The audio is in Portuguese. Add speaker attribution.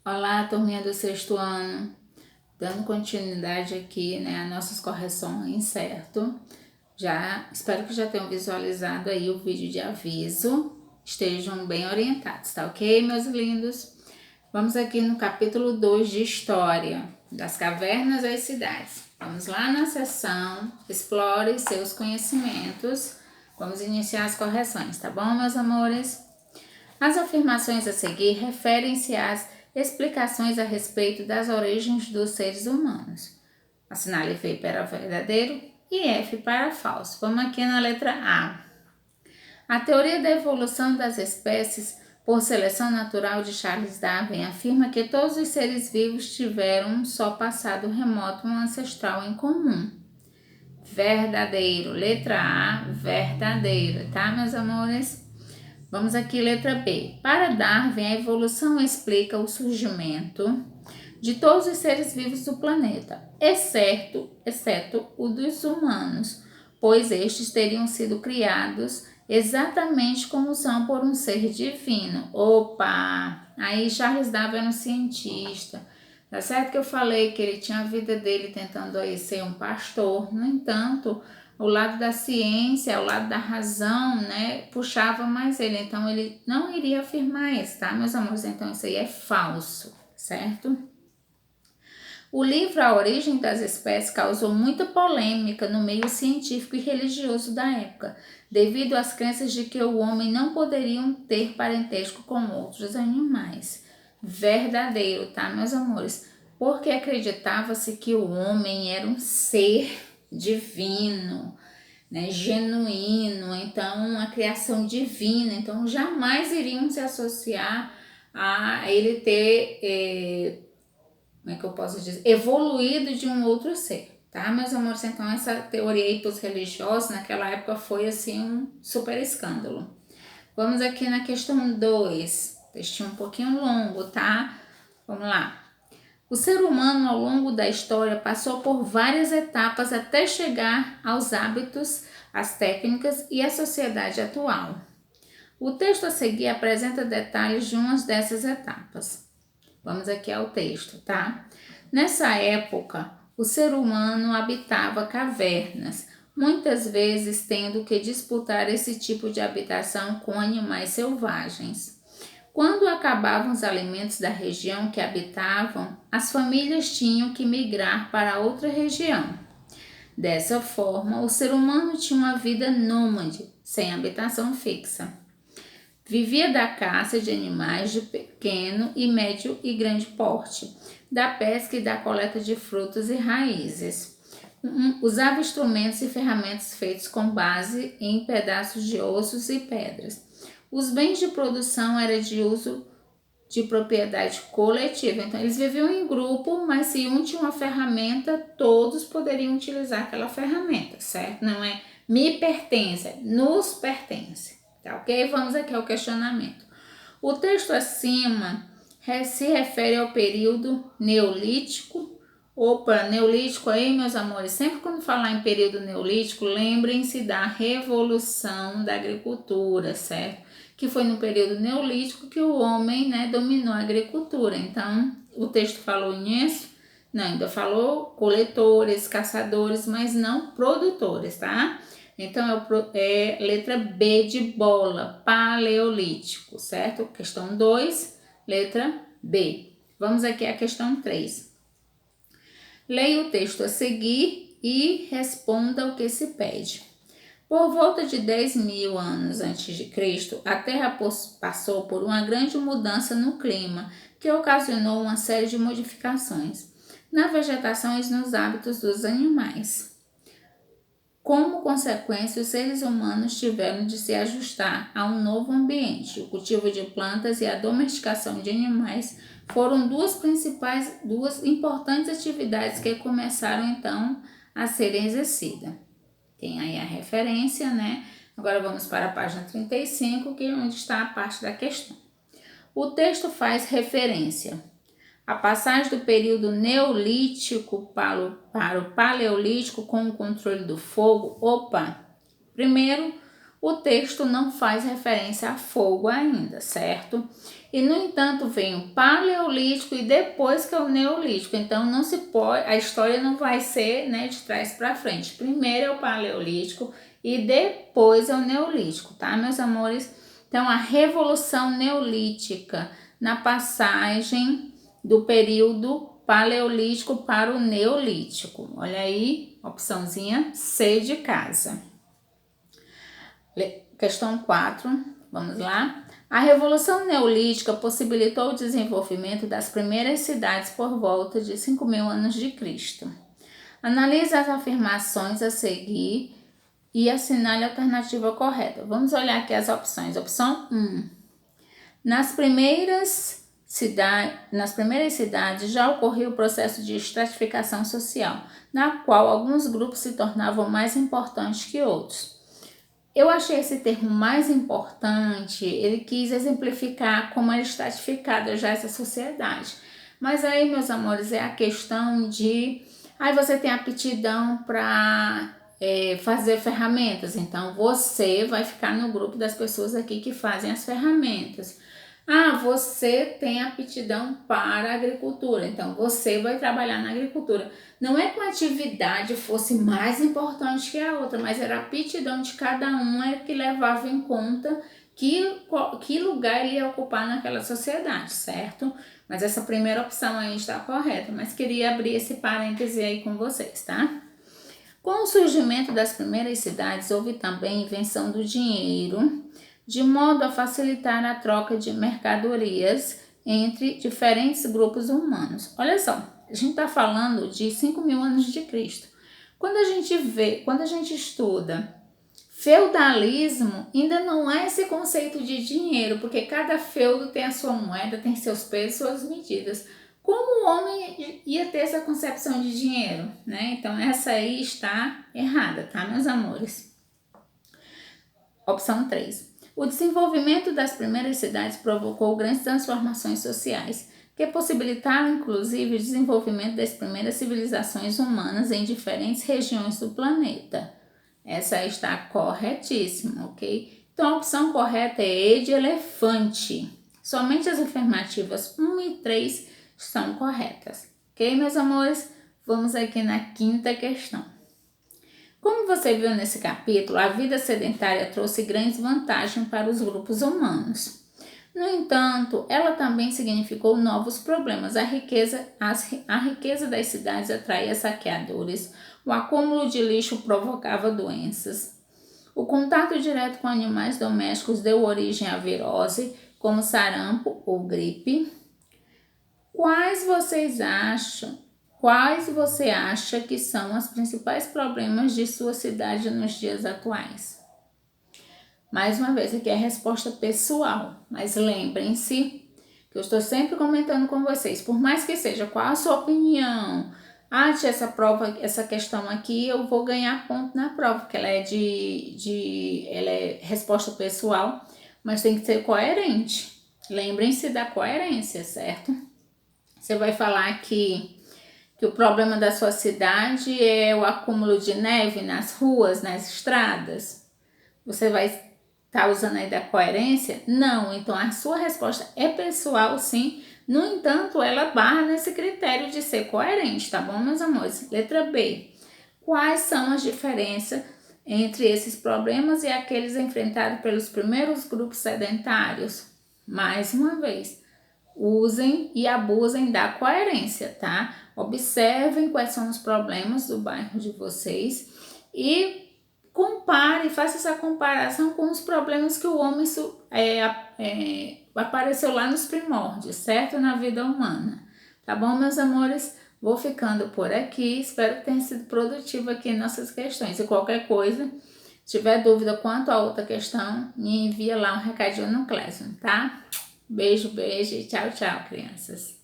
Speaker 1: Olá, turminha do sexto ano, dando continuidade aqui, né, a nossas correções, certo? Espero que já tenham visualizado aí o vídeo de aviso, estejam bem orientados, tá ok, meus lindos? Vamos aqui no capítulo 2 de História, das cavernas às cidades. Vamos lá na seção Explore seus conhecimentos. Vamos iniciar as correções, tá bom, meus amores? As afirmações a seguir referem-se às explicações a respeito das origens dos seres humanos. Assinale V para verdadeiro e F para falso. Vamos aqui na letra A. A teoria da evolução das espécies por seleção natural de Charles Darwin afirma que todos os seres vivos tiveram um só passado remoto, um ancestral em comum. Verdadeiro. Letra A, verdadeiro, tá, meus amores? Vamos aqui, letra B. Para Darwin, a evolução explica o surgimento de todos os seres vivos do planeta, exceto o dos humanos, pois estes teriam sido criados exatamente como são por um ser divino. Opa! Aí Charles Darwin era um cientista. Tá certo que eu falei que ele tinha a vida dele tentando aí ser um pastor, no entanto, o lado da ciência, o lado da razão, né, puxava mais ele. Então, ele não iria afirmar isso, tá, meus amores? Então, isso aí é falso, certo? O livro A Origem das Espécies causou muita polêmica no meio científico e religioso da época, devido às crenças de que o homem não poderia ter parentesco com outros animais. Verdadeiro, tá, meus amores? Porque acreditava-se que o homem era um ser divino, né, genuíno, então uma criação divina, então jamais iriam se associar a ele ter, como é que eu posso dizer, evoluído de um outro ser, tá, meus amores? Então essa teoria aí para os religiosos naquela época foi assim um super escândalo. Vamos aqui na questão 2, textinho um pouquinho longo, tá? Vamos lá. O ser humano, ao longo da história, passou por várias etapas até chegar aos hábitos, às técnicas e à sociedade atual. O texto a seguir apresenta detalhes de uma dessas etapas. Vamos aqui ao texto, tá? Nessa época, o ser humano habitava cavernas, muitas vezes tendo que disputar esse tipo de habitação com animais selvagens. Quando acabavam os alimentos da região que habitavam, as famílias tinham que migrar para outra região. Dessa forma, o ser humano tinha uma vida nômade, sem habitação fixa. Vivia da caça de animais de pequeno e médio e grande porte, da pesca e da coleta de frutas e raízes. Usava instrumentos e ferramentas feitos com base em pedaços de ossos e pedras. Os bens de produção eram de uso de propriedade coletiva. Então, eles viviam em grupo, mas se um tinha uma ferramenta, todos poderiam utilizar aquela ferramenta, certo? Não é me pertence, é nos pertence, tá ok? Vamos aqui ao questionamento. O texto acima se refere ao período neolítico. Opa, neolítico aí, meus amores, sempre quando falar em período neolítico, lembrem-se da revolução da agricultura, certo? Que foi no período neolítico que o homem, né, dominou a agricultura. Então, o texto falou nisso? Não, ainda falou coletores, caçadores, mas não produtores, tá? Então, é letra B de bola, paleolítico, certo? Questão 2, letra B. Vamos aqui à questão 3. Leia o texto a seguir e responda o que se pede. Por volta de 10.000 anos antes de Cristo, a Terra passou por uma grande mudança no clima, que ocasionou uma série de modificações na vegetação e nos hábitos dos animais. Como consequência, os seres humanos tiveram de se ajustar a um novo ambiente. O cultivo de plantas e a domesticação de animais foram duas importantes atividades que começaram então a serem exercidas. Tem aí a referência, né? Agora vamos para a página 35, que é onde está a parte da questão. O texto faz referência à passagem do período neolítico para o paleolítico com o controle do fogo. Opa! Primeiro, o texto não faz referência a fogo ainda, certo? E, no entanto, vem o Paleolítico e depois que é o Neolítico. Então, não se pode, a história não vai ser, né, de trás para frente. Primeiro é o Paleolítico e depois é o Neolítico, tá, meus amores? Então, a Revolução Neolítica, na passagem do período Paleolítico para o Neolítico. Olha aí, opçãozinha C de casa. Questão 4, vamos lá. A Revolução Neolítica possibilitou o desenvolvimento das primeiras cidades por volta de 5.000 anos de Cristo. Analise as afirmações a seguir e assinale a alternativa correta. Vamos olhar aqui as opções. Opção 1. Nas primeiras cidades já ocorreu o processo de estratificação social, na qual alguns grupos se tornavam mais importantes que outros. Eu achei esse termo mais importante, ele quis exemplificar como era estratificada já essa sociedade. Mas aí, meus amores, é a questão de... você tem aptidão para fazer ferramentas, então você vai ficar no grupo das pessoas aqui que fazem as ferramentas. Você tem aptidão para a agricultura, então você vai trabalhar na agricultura. Não é que uma atividade fosse mais importante que a outra, mas era a aptidão de cada um que levava em conta que lugar ele ia ocupar naquela sociedade, certo? Mas essa primeira opção aí está correta, mas queria abrir esse parêntese aí com vocês, tá? Com o surgimento das primeiras cidades, houve também a invenção do dinheiro, de modo a facilitar a troca de mercadorias entre diferentes grupos humanos. Olha só, a gente está falando de 5.000 anos de Cristo. Quando a gente estuda feudalismo, ainda não é esse conceito de dinheiro, porque cada feudo tem a sua moeda, tem seus pesos, suas medidas. Como o homem ia ter essa concepção de dinheiro, né? Então, essa aí está errada, tá, meus amores? Opção 3. O desenvolvimento das primeiras cidades provocou grandes transformações sociais, que possibilitaram inclusive o desenvolvimento das primeiras civilizações humanas em diferentes regiões do planeta. Essa está corretíssima, ok? Então a opção correta é E de elefante. Somente as afirmativas 1 e 3 estão corretas. Ok, meus amores? Vamos aqui na quinta questão. Como você viu nesse capítulo, a vida sedentária trouxe grandes vantagens para os grupos humanos. No entanto, ela também significou novos problemas. A riqueza das cidades atraía saqueadores, o acúmulo de lixo provocava doenças. O contato direto com animais domésticos deu origem à virose, como sarampo ou gripe. Quais você acha que são os principais problemas de sua cidade nos dias atuais? Mais uma vez, aqui é a resposta pessoal, mas lembrem-se que eu estou sempre comentando com vocês, por mais que seja qual a sua opinião, essa questão aqui, eu vou ganhar ponto na prova, porque ela é ela é resposta pessoal, mas tem que ser coerente. Lembrem-se da coerência, certo? Você vai falar que o problema da sua cidade é o acúmulo de neve nas ruas, nas estradas. Você vai estar usando aí da coerência? Não, então a sua resposta é pessoal, sim. No entanto, ela barra nesse critério de ser coerente, tá bom, meus amores? Letra B. Quais são as diferenças entre esses problemas e aqueles enfrentados pelos primeiros grupos sedentários? Mais uma vez, usem e abusem da coerência, tá? Observem quais são os problemas do bairro de vocês e faça essa comparação com os problemas que o homem apareceu lá nos primórdios, certo? Na vida humana. Tá bom, meus amores? Vou ficando por aqui. Espero que tenha sido produtivo aqui em nossas questões. E qualquer coisa, tiver dúvida quanto a outra questão, me envia lá um recadinho no Classroom, tá? Beijo, beijo e tchau, tchau, crianças.